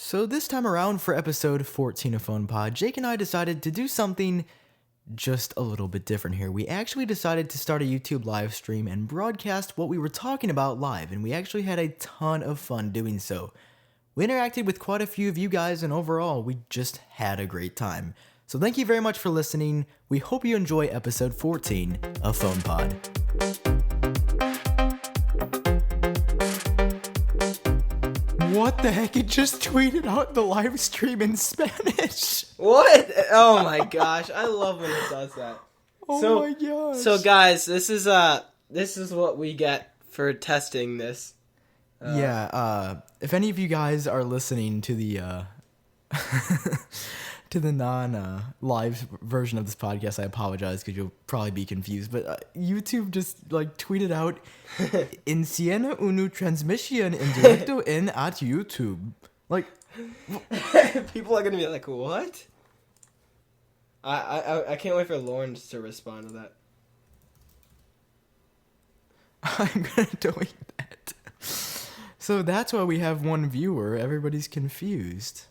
So this time around for episode 14 of PhonePod, Jake and I decided to do something just a little bit different here. We actually decided to start a YouTube live stream and broadcast what we were talking about live, and we actually had a ton of fun doing so. We interacted with quite a few of you guys, and overall, we just had a great time. So thank you very much for listening. We hope you enjoy episode 14 of PhonePod. What the heck? It just tweeted out the live stream in Spanish. What? Oh my gosh, I love when it does that. Oh my gosh. So guys, this is what we get for testing this. If any of you guys are listening to the to the non-live version of this podcast, I apologize because you'll probably be confused. But YouTube just tweeted out, "Enciende una transmisión en directo en at YouTube." People are gonna be like, "What?" I can't wait for Lawrence to respond to that. I'm gonna delete that. So that's why we have one viewer. Everybody's confused.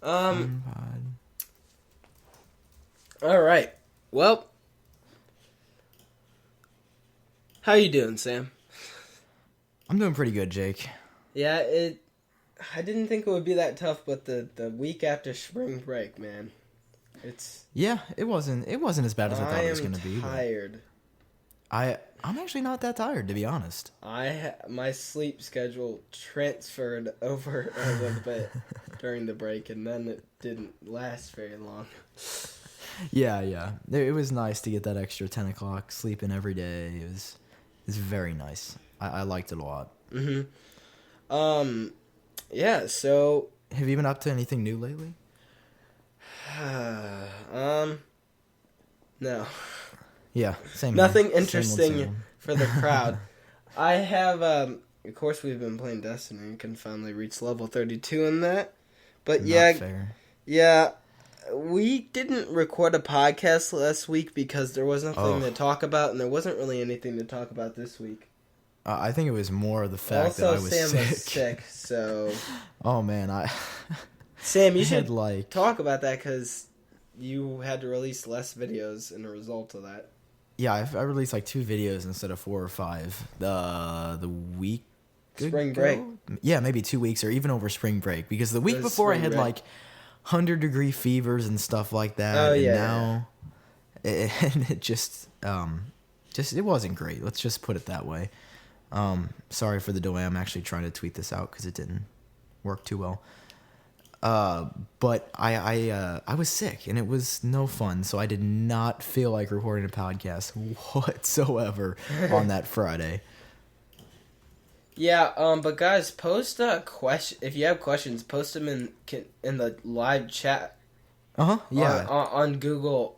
All right. Well, how you doing, Sam? I'm doing pretty good, Jake. Yeah, I didn't think it would be that tough, but the week after spring break, man, it wasn't as bad as I thought it was gonna be. I'm tired. I'm actually not that tired, to be honest. My sleep schedule transferred over a little bit during the break, and then it didn't last very long. Yeah. It was nice to get that extra 10 o'clock sleep in every day. It was very nice. I liked it a lot. Mm-hmm. Yeah, so... Have you been up to anything new lately? No. Yeah, same. Nothing here. Interesting for the crowd. I have, of course, we've been playing Destiny and can finally reach level 32 in that. But Not fair. Yeah, we didn't record a podcast last week because there was nothing to talk about, and there wasn't really anything to talk about this week. I think it was more of the fact that I was Sam sick. was sick, so... Oh, man, Sam, you should talk about that because you had to release less videos in a result of that. Yeah, I released 2 videos instead of 4 or 5. The week Spring ago? break. Yeah, maybe 2 weeks or even over spring break. Because the week before I had 100-degree fevers and stuff like that. Oh, and yeah. Now it just it wasn't great. Let's just put it that way. Sorry for the delay. I'm actually trying to tweet this out because it didn't work too well. But I was sick and it was no fun, so I did not feel like recording a podcast whatsoever on that Friday. Yeah, but guys, post a question if you have questions. Post them in the live chat. Yeah. On Google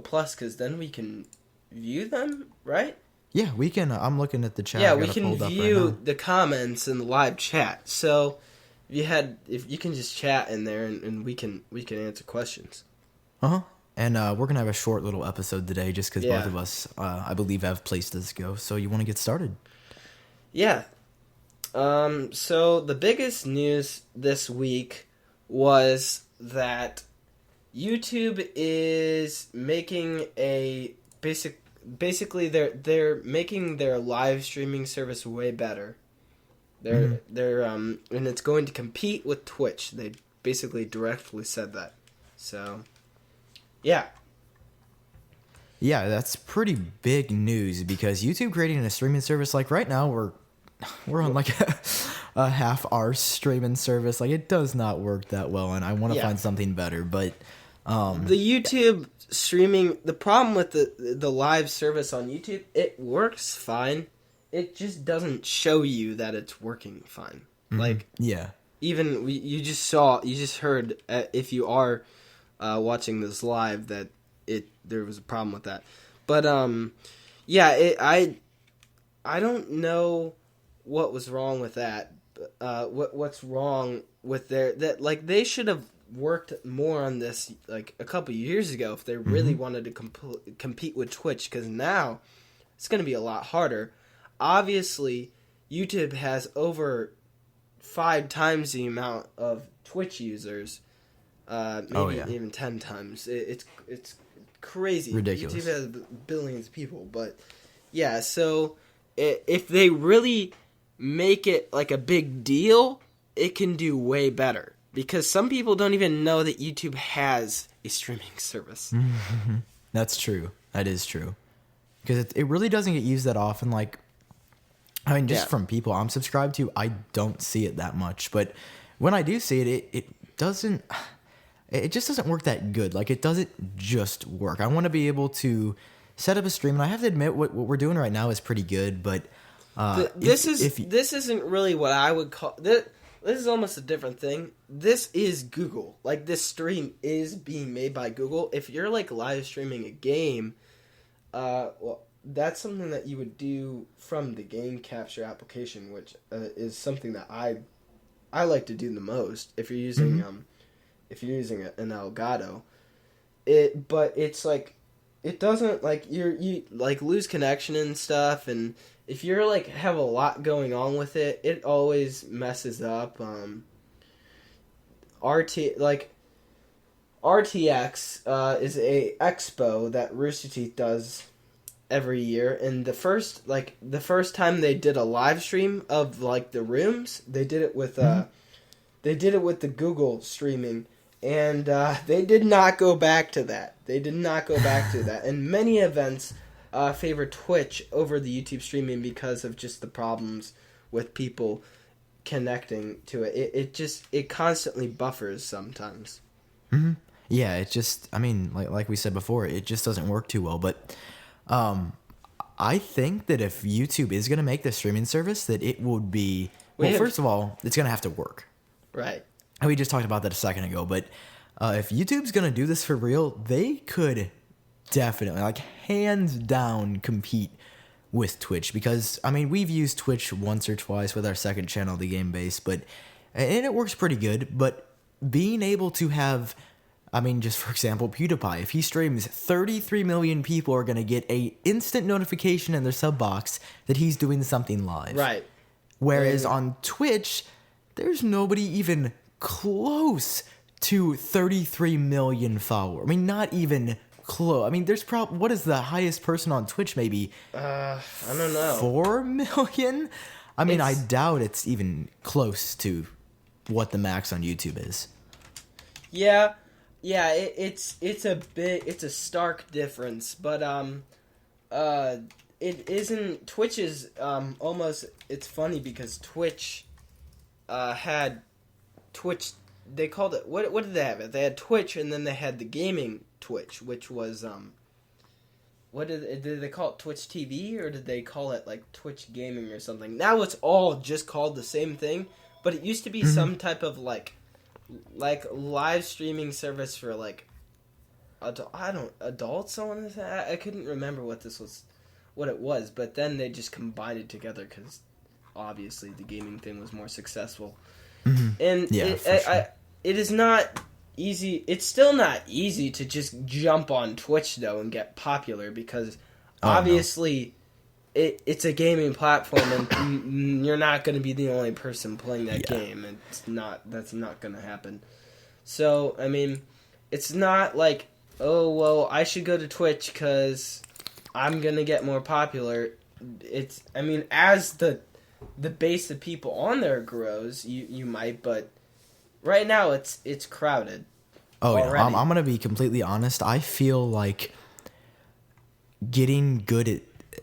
Plus, because then we can view them, right? Yeah, we can. I'm looking at the chat. Yeah, we can view the comments in the live chat. So if you can just chat in there and we can answer questions. And we're gonna have a short little episode today, just because both of us, I believe, have places to go. So you want to get started? Yeah. So the biggest news this week was that YouTube is making basically they're making their live streaming service way better. They're and it's going to compete with Twitch. They basically directly said that. So, yeah. Yeah, that's pretty big news because YouTube creating a streaming service right now we're on a half-hour streaming service. It does not work that well, and I want to find something better. But the YouTube streaming, the problem with the live service on YouTube, it works fine. It just doesn't show you that it's working fine. Even you just heard if you are watching this live that there was a problem with that. But I don't know what was wrong with that. What's wrong with they should have worked more on this a couple years ago if they really wanted to compete with Twitch, because now it's going to be a lot harder. Obviously, YouTube has over 5 times the amount of Twitch users. Maybe even 10 times. It's crazy. Ridiculous. YouTube has billions of people, but yeah. So if they really make it like a big deal, it can do way better. Because some people don't even know that YouTube has a streaming service. That's true. That is true. Because it really doesn't get used that often. Like, I mean, just from people I'm subscribed to, I don't see it that much. But when I do see it, it doesn't... It just doesn't work that good. Like, it doesn't just work. I want to be able to set up a stream, and I have to admit, what we're doing right now is pretty good, but... this isn't really what I would call... This is almost a different thing. This is Google. Like, this stream is being made by Google. If you're, like, live streaming a game, well, that's something that you would do from the game capture application, which is something that I like to do the most. If you're using an Elgato, but it's like it doesn't like you like lose connection and stuff, and if you're like have a lot going on with it, it always messes up. RTX is a expo that Rooster Teeth does every year, and the first time they did a live stream of like the rooms, they did it with the Google streaming, and they did not go back to that. And many events favor Twitch over the YouTube streaming because of just the problems with people connecting to it. It constantly buffers sometimes. Mm-hmm. Yeah, it just, I mean, like we said before, it just doesn't work too well. But I think that if YouTube is going to make the streaming service, that it would be, first of all, it's going to have to work. Right. And we just talked about that a second ago. But if YouTube's going to do this for real, they could definitely, like, hands down compete with Twitch. Because, I mean, we've used Twitch once or twice with our second channel, The Game Base, and it works pretty good. But being able to have, I mean, just for example, PewDiePie, if he streams, 33 million people are going to get a instant notification in their sub box that he's doing something live. Right. Whereas on Twitch, there's nobody even close to 33 million followers. I mean, not even close. I mean, there's what is the highest person on Twitch? Maybe I don't know. 4 million? I mean, I doubt it's even close to what the max on YouTube is. Yeah, it's a stark difference, but it isn't. Twitch is almost. It's funny because Twitch had Twitch. They called it what did they have? They had Twitch, and then they had the gaming Twitch, which was what did they call it? Twitch TV, or did they call it like Twitch Gaming or something? Now it's all just called the same thing, but it used to be some type of like live streaming service for like adults. I couldn't remember what it was, but then they just combined it together because obviously the gaming thing was more successful. And it is not easy. It's still not easy to just jump on Twitch though and get popular because obviously it's a gaming platform and you're not going to be the only person playing that game. That's not going to happen. So, I mean, it's not like, oh, well, I should go to Twitch because I'm going to get more popular. I mean, as the base of people on there grows, you might, but right now it's crowded. Oh, yeah. I'm going to be completely honest. I feel like getting good at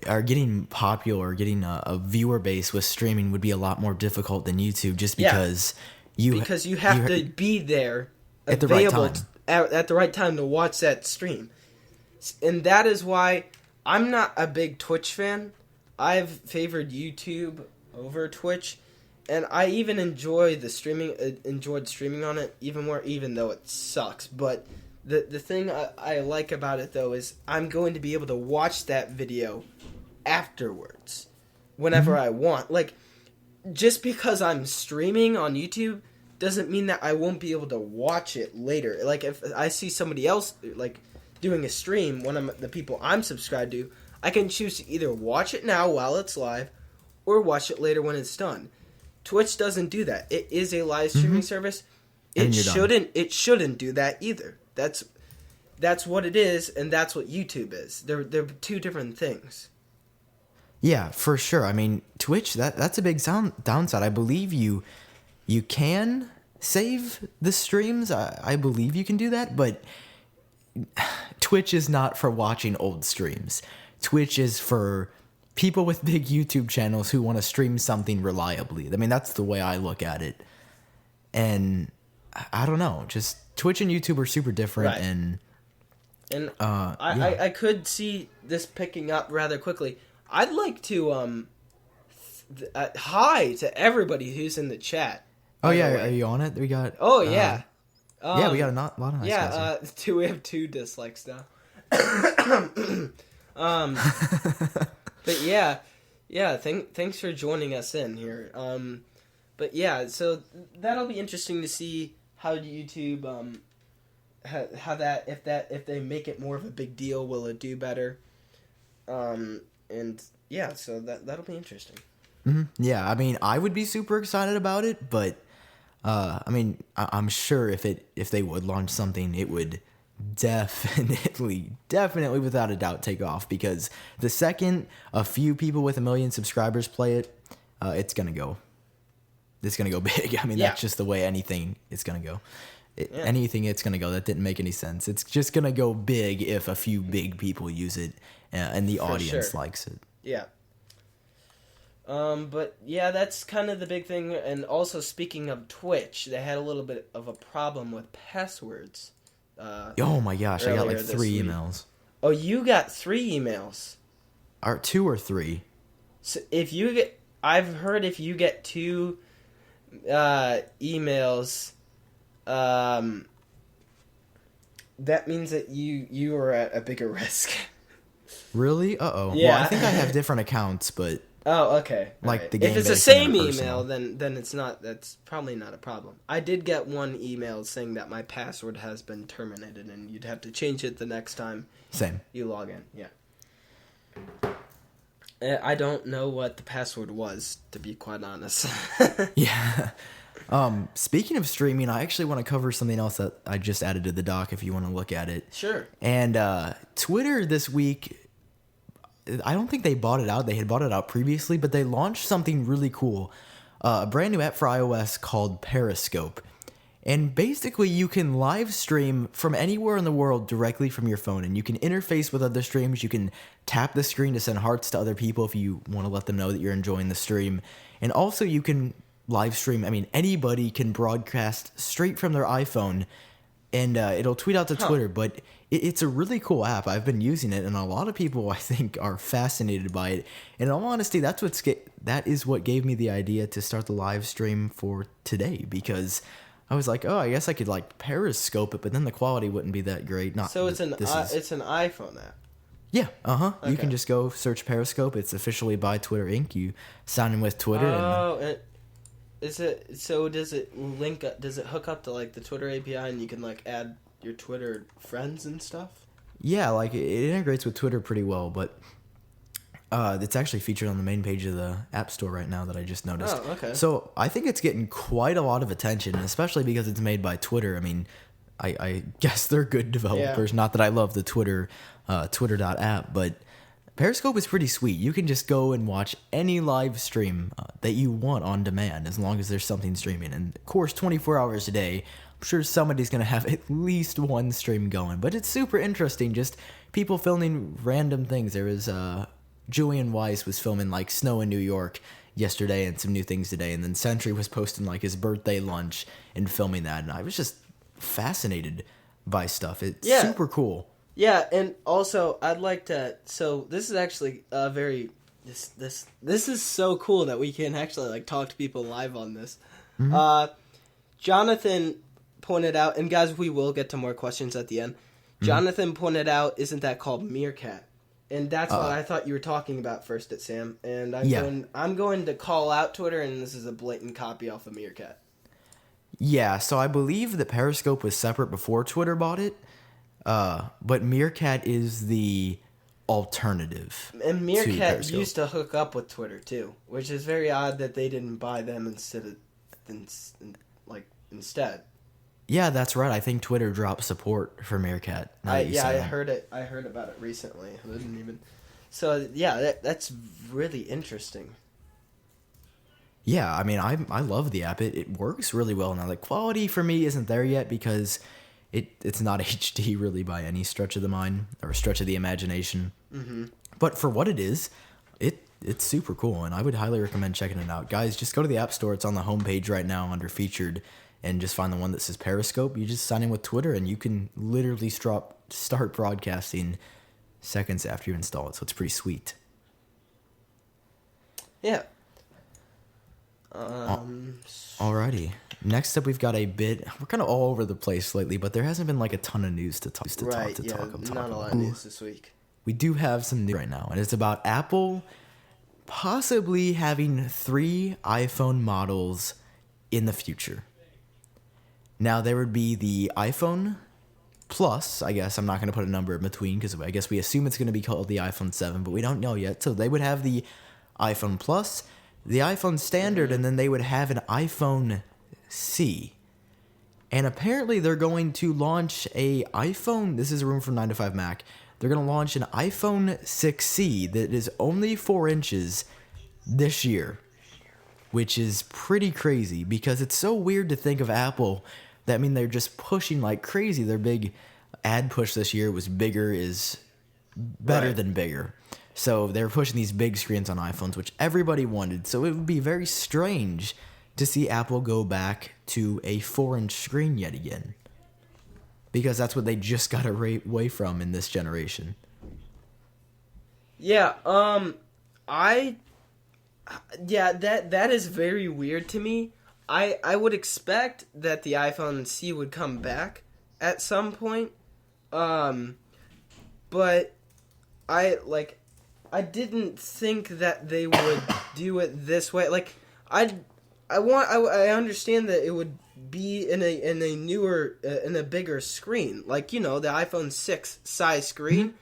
or getting popular or getting a viewer base with streaming would be a lot more difficult than YouTube just because you have to be there at the right time. At the right time to watch that stream. And that is why I'm not a big Twitch fan. I've favored YouTube over Twitch, and I even enjoyed streaming on it even more, even though it sucks. But the thing I like about it though is I'm going to be able to watch that video afterwards whenever I want. Like, just because I'm streaming on YouTube doesn't mean that I won't be able to watch it later. Like, if I see somebody else like doing a stream, one of the people I'm subscribed to, I can choose to either watch it now while it's live or watch it later when it's done. Twitch doesn't do that. It is a live streaming service. It shouldn't do that either. That's what it is, and that's what YouTube is. They're two different things. Yeah, for sure. I mean, Twitch, that's a big downside. I believe you can save the streams. I believe you can do that, but Twitch is not for watching old streams. Twitch is for people with big YouTube channels who want to stream something reliably. I mean, that's the way I look at it. And I don't know, just Twitch and YouTube are super different. Right. And I could see this picking up rather quickly. I'd like to hi to everybody who's in the chat. Oh yeah, are you on it? We got. Oh yeah. Yeah, we got a lot of nice guys here. We have 2 dislikes now. But yeah. Thanks for joining us in here. But yeah, so that'll be interesting to see how YouTube, how that if they make it more of a big deal, will it do better? And yeah, so that'll be interesting. Mm-hmm. Yeah, I mean, I would be super excited about it, but I mean, I'm sure if they would launch something, it would definitely without a doubt take off, because the second a few people with 1 million subscribers play it, it's gonna go big. I mean, that's just the way anything is gonna go. Anything it's gonna go. That didn't make any sense. It's just gonna go big if a few big people use it and the audience likes it. Yeah. But yeah, that's kind of the big thing. And also, speaking of Twitch, they had a little bit of a problem with passwords. Oh my gosh, I got like 3 emails. Oh, you got 3 emails? Or 2 or 3. So I've heard if you get 2 emails, that means that you are at a bigger risk. Really? Uh-oh. Yeah. Well, I think I have different accounts, but... Oh, okay. Like right. the game. If it's the same email, then it's not. That's probably not a problem. I did get 1 email saying that my password has been terminated, and you'd have to change it the next time. Same. You log in. Yeah. I don't know what the password was, to be quite honest. Yeah. Speaking of streaming, I actually want to cover something else that I just added to the doc if you want to look at it. Sure. And Twitter this week, I don't think they bought it out. They had bought it out previously, but they launched something really cool. A brand new app for iOS called Periscope. And basically, you can live stream from anywhere in the world directly from your phone. And you can interface with other streams. You can tap the screen to send hearts to other people if you want to let them know that you're enjoying the stream. And also, you can live stream. I mean, anybody can broadcast straight from their iPhone. And it'll tweet out to Twitter. But it's a really cool app. I've been using it, and a lot of people, I think, are fascinated by it. And in all honesty, that is what gave me the idea to start the live stream for today, because I was like, oh, I guess I could like Periscope it, but then the quality wouldn't be that great. So it's an iPhone app. Yeah, okay. You can just go search Periscope. It's officially by Twitter Inc. You sign in with Twitter. Does it link up? Does it hook up to like the Twitter API, and you can like add your Twitter friends and stuff? Yeah, like it integrates with Twitter pretty well, but it's actually featured on the main page of the App Store right now that I just noticed. Oh, okay. So I think it's getting quite a lot of attention, especially because it's made by Twitter. I mean, I guess they're good developers. Yeah. Not that I love the Twitter.app, but Periscope is pretty sweet. You can just go and watch any live stream that you want on demand, as long as there's something streaming. And of course, 24 hours a day, I'm sure somebody's going to have at least one stream going. But it's super interesting, just people filming random things. There was Julian Weiss was filming like snow in New York yesterday and some new things today. And then Sentry was posting like his birthday lunch and filming that. And I was just fascinated by stuff. It's super cool. Yeah, and also I'd like to. So this is actually this is so cool that we can actually like talk to people live on this. Mm-hmm. Jonathan pointed out, and guys, we will get to more questions at the end. Jonathan pointed out, isn't that called Meerkat? And that's what I thought you were talking about first at Sam. And I'm going to call out Twitter, and this is a blatant copy off of Meerkat. Yeah, so I believe that Periscope was separate before Twitter bought it. But Meerkat is the alternative. And Meerkat used to hook up with Twitter too, which is very odd that they didn't buy them instead. Yeah, that's right. I think Twitter dropped support for Meerkat. I heard it. I heard about it recently. I didn't even. So yeah, that's really interesting. Yeah, I mean, I love the app. It works really well now. The quality for me isn't there yet because it's not HD really by any stretch of the mind or stretch of the imagination. Mm-hmm. But for what it is, it's super cool, and I would highly recommend checking it out. Guys, just go to the App Store. It's on the homepage right now under Featured, and just find the one that says Periscope. You just sign in with Twitter, and you can literally start broadcasting seconds after you install it, so it's pretty sweet. Yeah. Alrighty. Next up, we've got we're kind of all over the place lately, but there hasn't been like a ton of news to talk about. Not a lot of news this week. We do have some news right now, and it's about Apple possibly having 3 iPhone models in the future. Now, there would be the iPhone Plus, I guess. I'm not going to put a number in between because I guess we assume it's going to be called the iPhone 7, but we don't know yet. So they would have the iPhone Plus, the iPhone Standard, and then they would have an iPhone C. And apparently they're going to launch a iPhone, this is a room from 9 to 5 Mac, they're going to launch an iPhone 6C that is only 4 inches this year, which is pretty crazy because it's so weird to think of Apple that, I mean, they're just pushing like crazy. Their big ad push this year was bigger is better than bigger. So they're pushing these big screens on iPhones, which everybody wanted. So it would be very strange to see Apple go back to a 4-inch screen yet again. Because that's what they just got away from in this generation. Yeah, that is very weird to me. I would expect that the iPhone C would come back at some point. But I didn't think that they would do it this way. Like I understand that it would be in a newer in a bigger screen, like, you know, the iPhone 6 size screen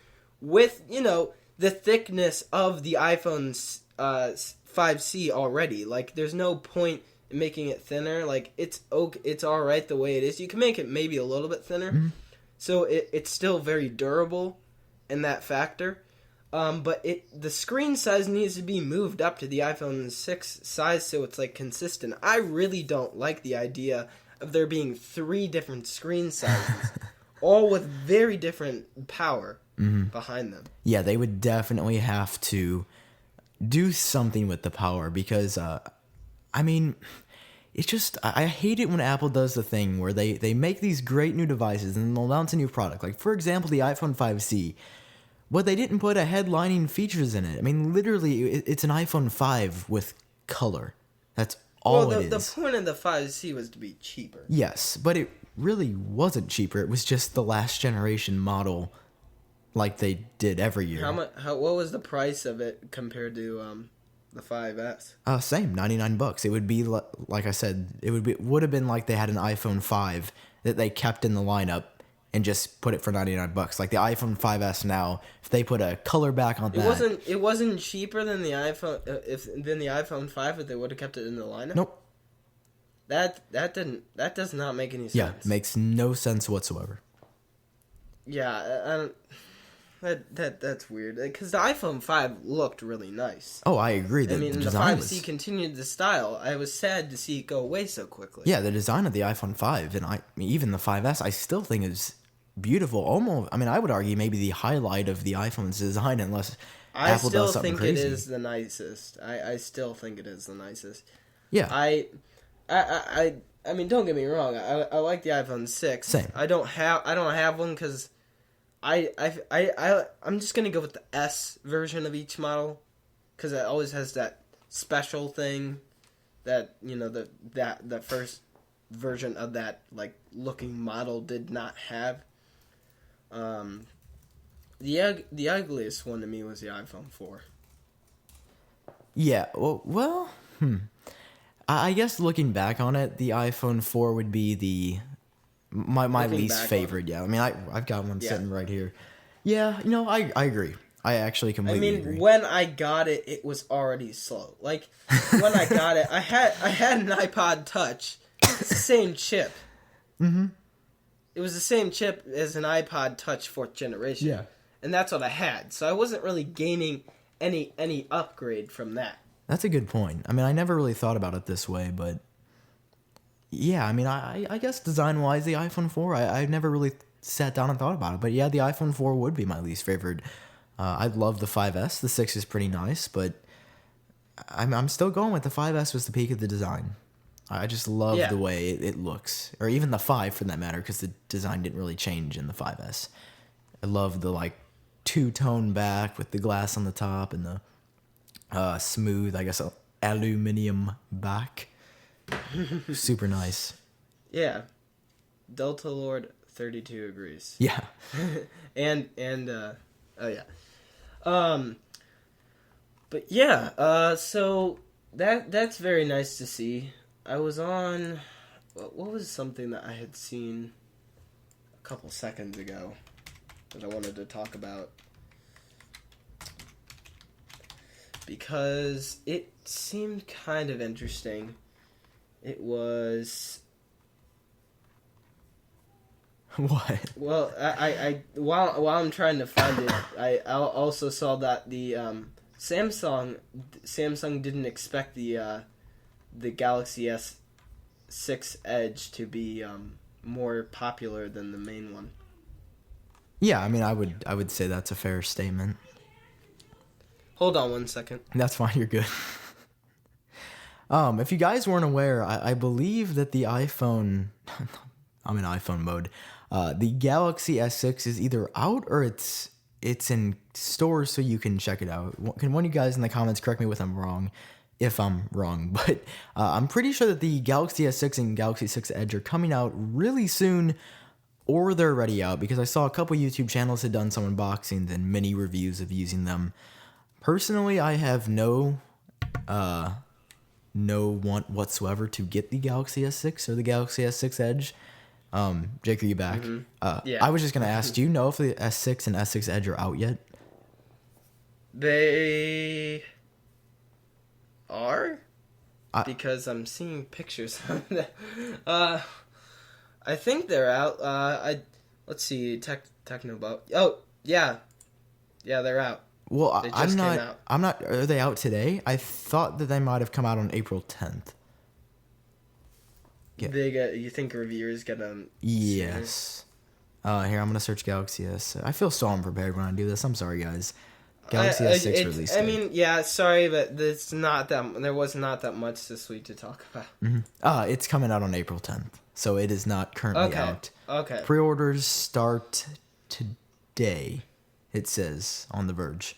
with, you know, the thickness of the iPhone 5C already. Like, there's no point in making it thinner. Like, it's all right the way it is. You can make it maybe a little bit thinner, so it's still very durable in that factor. But the screen size needs to be moved up to the iPhone 6 size so it's, like, consistent. I really don't like the idea of there being 3 different screen sizes, all with very different power behind them. Yeah, they would definitely have to do something with the power because, I mean, it's just, I hate it when Apple does the thing where they make these great new devices and they'll announce a new product. Like, for example, the iPhone 5C. But they didn't put a headlining features in it. I mean, literally, it's an iPhone 5 with color. That's all it is. The point of the 5C was to be cheaper. Yes, but it really wasn't cheaper. It was just the last generation model like they did every year. What was the price of it compared to the 5S? Same, $99. It would be, like I said, it would have been like they had an iPhone 5 that they kept in the lineup and just put it for $99. Like the iPhone 5S now, if they put a color back on that, it wasn't cheaper than the iPhone than the iPhone 5 if they would have kept it in the lineup. Nope. That does not make any sense. Yeah, makes no sense whatsoever. Yeah, that's weird because the iPhone 5 looked really nice. Oh, I agree. The 5C continued the style. I was sad to see it go away so quickly. Yeah, the design of the iPhone 5 and even the 5S, I still think is beautiful. Almost, I mean, I would argue maybe the highlight of the iPhone's design, unless Apple does something crazy. I still think it is the nicest. I still think it is the nicest. Yeah. I mean, don't get me wrong. I like the iPhone 6. Same. I don't have one because I'm just gonna go with the S version of each model because it always has that special thing that, you know, the first version of that like looking model did not have. The ugliest one to me was the iPhone 4. Yeah. Well. I guess looking back on it, the iPhone 4 would be my least favorite. Yeah. I mean, I've got one sitting right here. Yeah. You know, I agree. I actually completely agree. When I got it, it was already slow. Like, when I got it, I had an iPod Touch. It's the same chip. Mm-hmm. It was the same chip as an iPod Touch 4th generation. Yeah. And that's what I had. So I wasn't really gaining any upgrade from that. That's a good point. I mean, I never really thought about it this way, but yeah, I mean, I guess design-wise, the iPhone 4, I never really sat down and thought about it. But yeah, the iPhone 4 would be my least favorite. I love the 5S. The 6 is pretty nice, but I'm still going with the 5S was the peak of the design. I just love the way it looks. Or even the 5, for that matter, because the design didn't really change in the 5S. I love the, like, two-tone back with the glass on the top and the smooth, I guess, aluminum back. Super nice. Yeah. Delta Lord 32 agrees. Yeah. and oh yeah. But yeah, so that's very nice to see. I was on what was something that I had seen a couple seconds ago that I wanted to talk about because it seemed kind of interesting. It was What? Well, I while I'm trying to find it, I also saw that the Samsung didn't expect the Galaxy S6 Edge to be more popular than the main one. Yeah, I mean, I would say that's a fair statement. Hold on 1 second. That's fine. You're good. If you guys weren't aware, I believe that the iPhone, I'm in iPhone mode. The Galaxy S6 is either out or it's in stores, so you can check it out. Can one of you guys in the comments correct me if I'm wrong? But I'm pretty sure that the Galaxy S6 and Galaxy 6 Edge are coming out really soon, or they're already out, because I saw a couple YouTube channels had done some unboxings and mini reviews of using them. Personally, I have no want whatsoever to get the Galaxy S6 or the Galaxy S6 Edge. Jake, are you back? Mm-hmm. Yeah. I was just gonna ask, do you know if the S6 and S6 Edge are out yet? They are? Because I'm seeing pictures of them. I think they're out. Let's see, Technobot. Oh, yeah. Yeah, they're out. Well, I'm not. Are they out today? I thought that they might have come out on April 10th. Yeah. You think reviewers get them? Yes. Here, I'm gonna search Galaxy S. I feel so unprepared when I do this. I'm sorry, guys. Galaxy S6 release date. I mean, yeah, sorry, but it's not that. There was not that much this week to talk about. Mm-hmm. It's coming out on April 10th, so it is not currently out. Okay. Pre-orders start today. It says on The Verge.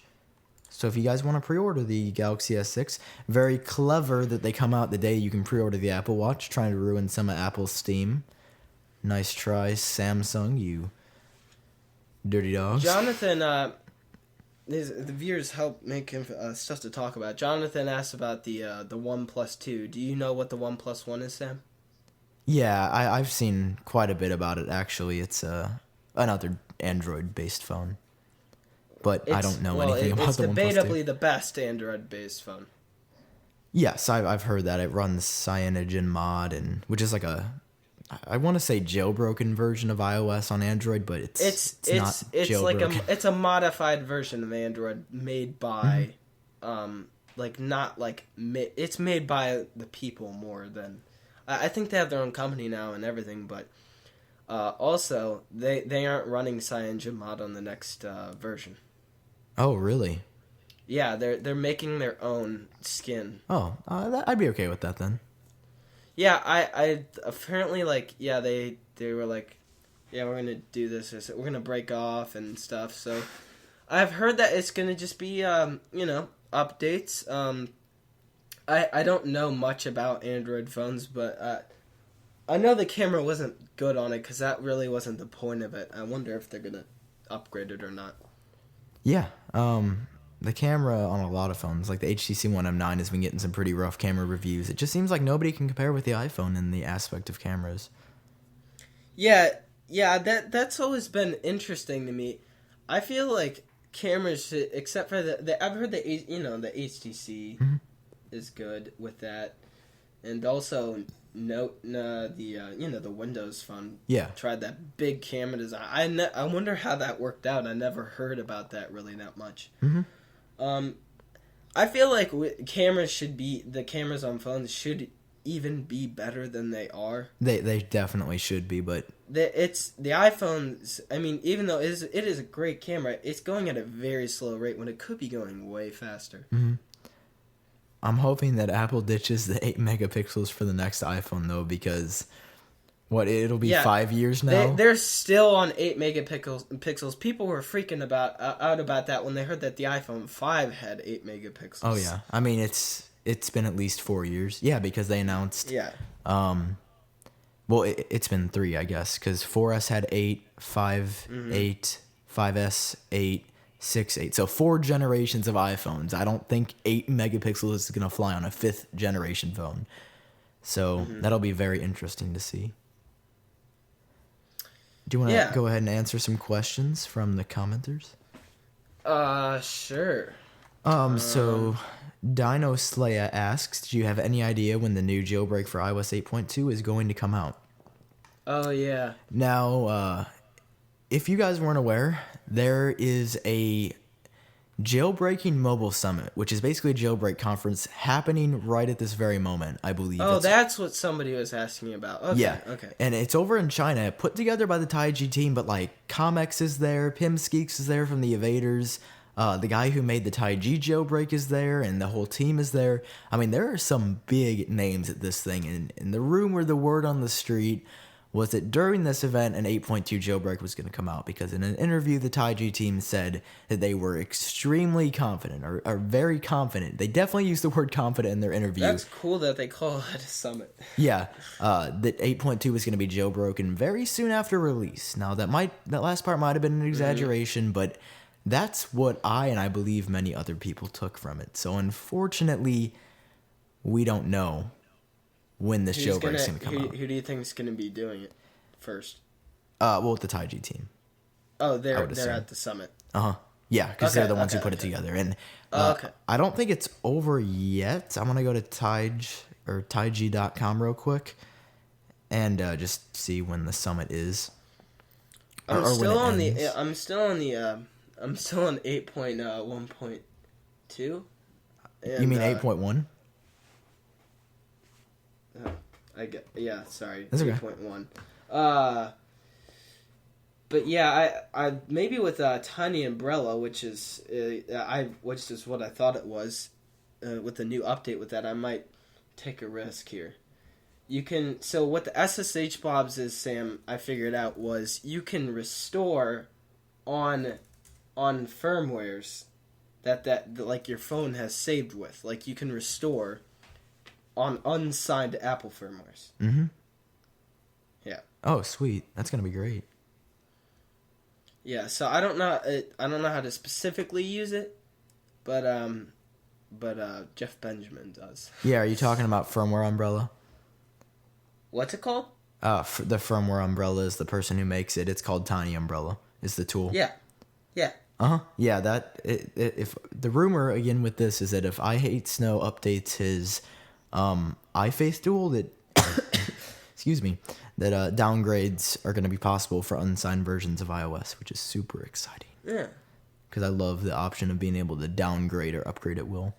So if you guys want to pre-order the Galaxy S6, very clever that they come out the day you can pre-order the Apple Watch, trying to ruin some of Apple's steam. Nice try, Samsung, you dirty dogs. Jonathan, the viewers help make stuff to talk about. Jonathan asked about the OnePlus 2. Do you know what the OnePlus 1 is, Sam? Yeah, I've seen quite a bit about it, actually. It's another Android-based phone. But I don't know anything about the OnePlus 2. It's debatably the best Android-based phone. Yes, I've heard that. It runs CyanogenMod, which is like I want to say jailbroken version of iOS on Android, but it's not jailbroken. It's a modified version of Android made by, it's made by the people more than. I think they have their own company now and everything, but also they aren't running CyanogenMod on the next version. Oh, really? Yeah, they're making their own skin. Oh, I'd be okay with that then. Yeah, I apparently they were like, yeah, we're gonna do this. We're gonna break off and stuff. So I've heard that it's gonna just be updates. I don't know much about Android phones, but I know the camera wasn't good on it because that really wasn't the point of it. I wonder if they're gonna upgrade it or not. Yeah, the camera on a lot of phones, like the HTC One M9, has been getting some pretty rough camera reviews. It just seems like nobody can compare with the iPhone in the aspect of cameras. Yeah, that's always been interesting to me. I feel like cameras, except for I've heard the HTC is good with that, and also the Windows Phone. Yeah, tried that big camera design. I wonder how that worked out. I never heard about that really that much. I feel like the cameras on phones should even be better than they are. They definitely should be, but the iPhones. I mean, even though it is a great camera, it's going at a very slow rate when it could be going way faster. I'm hoping that Apple ditches the 8 megapixels for the next iPhone though, because it'll be 5 years now. They're still on 8 megapixels. People were freaking out about that when they heard that the iPhone 5 had 8 megapixels. Oh yeah, I mean it's been at least 4 years. Yeah, because they announced. Yeah. Well, it's been 3, I guess, because 4S had 8, 5, 8, 5S 8, 6, 8. So 4 generations of iPhones. I don't think 8 megapixels is gonna fly on a 5th generation phone. So that'll be very interesting to see. Do you want to go ahead and answer some questions from the commenters? Sure. So Dino Slaya asks, do you have any idea when the new jailbreak for iOS 8.2 is going to come out? Oh, yeah. Now, if you guys weren't aware, there is a Jailbreaking Mobile Summit, which is basically a jailbreak conference happening right at this very moment, I believe. Oh, that's what somebody was asking me about. Okay, yeah. Okay. And it's over in China, put together by the Taiji team, but like Comex is there, Pim Skeeks is there from the Evaders, the guy who made the Taiji jailbreak is there, and the whole team is there. I mean, there are some big names at this thing, and the rumor, the word on the street was that during this event, an 8.2 jailbreak was going to come out, because in an interview, the Taiji team said that they were extremely confident, or very confident. They definitely used the word confident in their interview. That's cool that they call it a summit. Yeah, that 8.2 was going to be jailbroken very soon after release. Now, that last part might have been an exaggeration, but that's what I believe many other people took from it. So, unfortunately, we don't know when this jailbreak's going to come out. Who do you think is going to be doing it first? Well, the Taiji team. Oh, they're at the summit. Yeah, because they're the ones who put it together. And I don't think it's over yet. I'm going to go to taiji.com real quick and just see when the summit is. I'm still on 8.1.2. You mean 8.1? Sorry. That's okay. 8.1. But yeah, I maybe with Tiny Umbrella, which is what I thought it was, with the new update with that, I might take a risk here. So what the SSH blobs is, Sam, I figured out, was you can restore on firmwares that like your phone has saved with. Like you can restore on unsigned Apple firmwares. Yeah. Oh, sweet. That's gonna be great. Yeah. So I don't know how to specifically use it, but Jeff Benjamin does. Yeah. Are you talking about Firmware Umbrella? What's it called? The Firmware Umbrella is the person who makes it. It's called Tiny Umbrella. Is the tool? Yeah. Yeah. Yeah. If the rumor again with this is that if I Hate Snow updates his iFace tool, that excuse me, that downgrades are going to be possible for unsigned versions of iOS, which is super exciting. Yeah. Because I love the option of being able to downgrade or upgrade at will.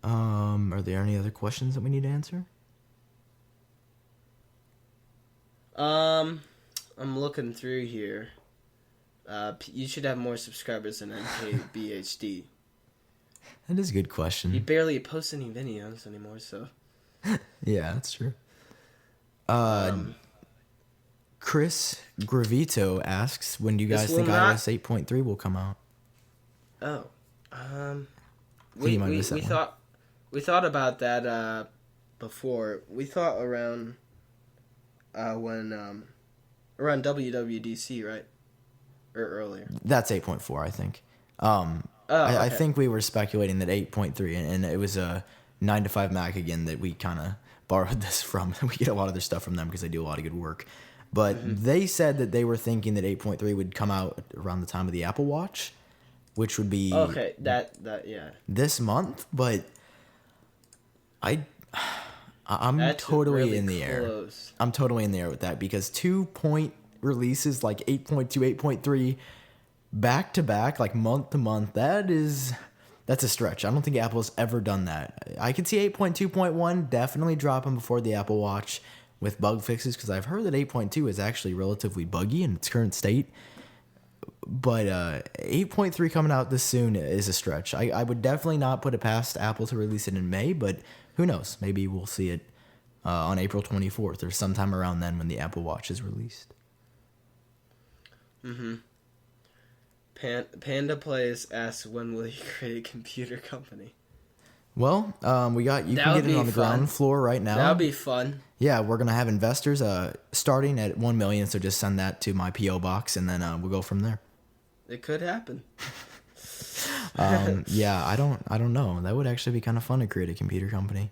Are there any other questions that we need to answer? I'm looking through here. You should have more subscribers than NKBHD. That is a good question. He barely posts any videos anymore, so. Yeah, that's true. Chris Gravito asks, when do you guys think iOS 8.3 will come out? Oh. We thought about that before. We thought around around WWDC, right? Or earlier. That's 8.4, I think. Okay. I think we were speculating that 8.3, and it was a 9 to 5 Mac again that we kind of borrowed this from. We get a lot of their stuff from them because they do a lot of good work. But they said that they were thinking that 8.3 would come out around the time of the Apple Watch, which would be yeah, this month. But I'm that's totally really in the close. air. I'm totally in the air with that because 2-point releases like 8.2, 8.3 back to back, like month to month. That's a stretch. I don't think Apple's ever done that. I could see 8.2.1 definitely dropping before the Apple Watch with bug fixes because I've heard that 8.2 is actually relatively buggy in its current state. But 8.3 coming out this soon is a stretch. I would definitely not put it past Apple to release it in May, but who knows? Maybe we'll see it on April 24th or sometime around then when the Apple Watch is released. Mm-hmm. Panda Plays asks, when will you create a computer company? Well, you can get it on the ground floor right now. That would be fun. Yeah, we're going to have investors starting at 1 million, so just send that to my P.O. box, and then we'll go from there. It could happen. Yeah, I don't know. That would actually be kind of fun to create a computer company.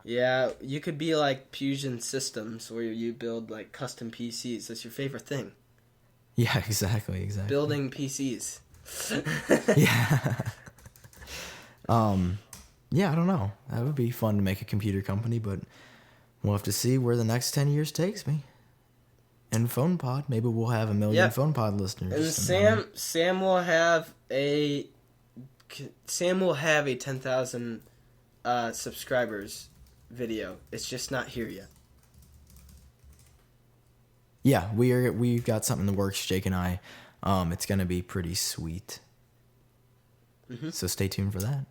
Yeah, you could be like Fusion Systems, where you build like custom PCs. That's your favorite thing. Yeah, exactly. Building PCs. Yeah. Yeah, I don't know. That would be fun to make a computer company, but we'll have to see where the next 10 years takes me. And PhonePod, maybe we'll have 1 million PhonePod listeners. And Sam will have a 10,000 subscribers video. It's just not here yet. Yeah, we've got something in the works, Jake and I. It's gonna be pretty sweet. Mm-hmm. So stay tuned for that.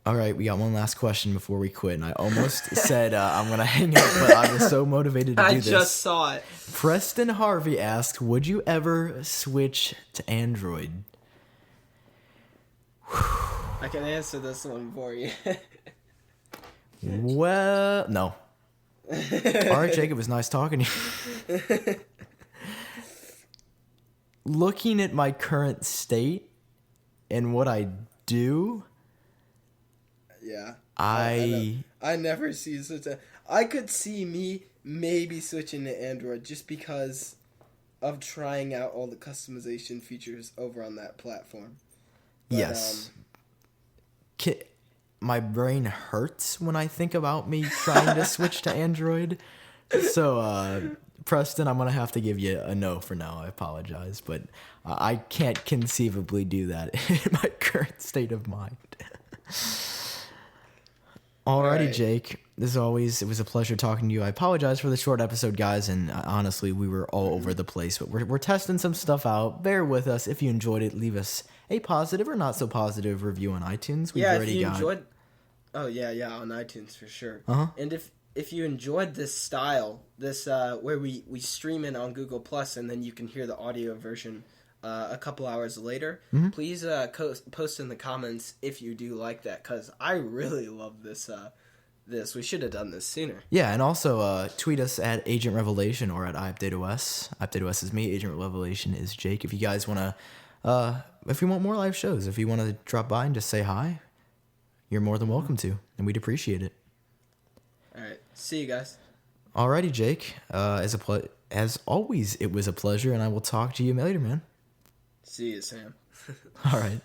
All right, we got one last question before we quit, and I almost said I'm going to hang up, but I was so motivated to do this. I just saw it. Preston Harvey asked, would you ever switch to Android? I can answer this one for you. Well, no. All right, Jake, it was nice talking to you. Looking at my current state and what I do... Yeah. I never see such a... I could see me maybe switching to Android just because of trying out all the customization features over on that platform. But, yes. My brain hurts when I think about me trying to switch to Android. So, Preston, I'm going to have to give you a no for now. I apologize. But I can't conceivably do that in my current state of mind. Alrighty, right. Jake. As always, it was a pleasure talking to you. I apologize for the short episode, guys, and honestly, we were all over the place. But we're testing some stuff out. Bear with us. If you enjoyed it, leave us a positive or not so positive review on iTunes. Enjoyed... Oh, yeah, on iTunes for sure. Uh-huh. And if you enjoyed this style, where we stream it on Google Plus, and then you can hear the audio version a couple hours later, please post in the comments if you do like that, because I really love this. We should have done this sooner. Yeah, and also tweet us at Agent Revelation or at iUpdateOS. iUpdateOS is me. Agent Revelation is Jake. If you guys want to, if you want more live shows, if you want to drop by and just say hi, you're more than welcome to, and we'd appreciate it. All right, see you guys. Alrighty, Jake. As always, it was a pleasure, and I will talk to you later, man. See you, Sam. All right.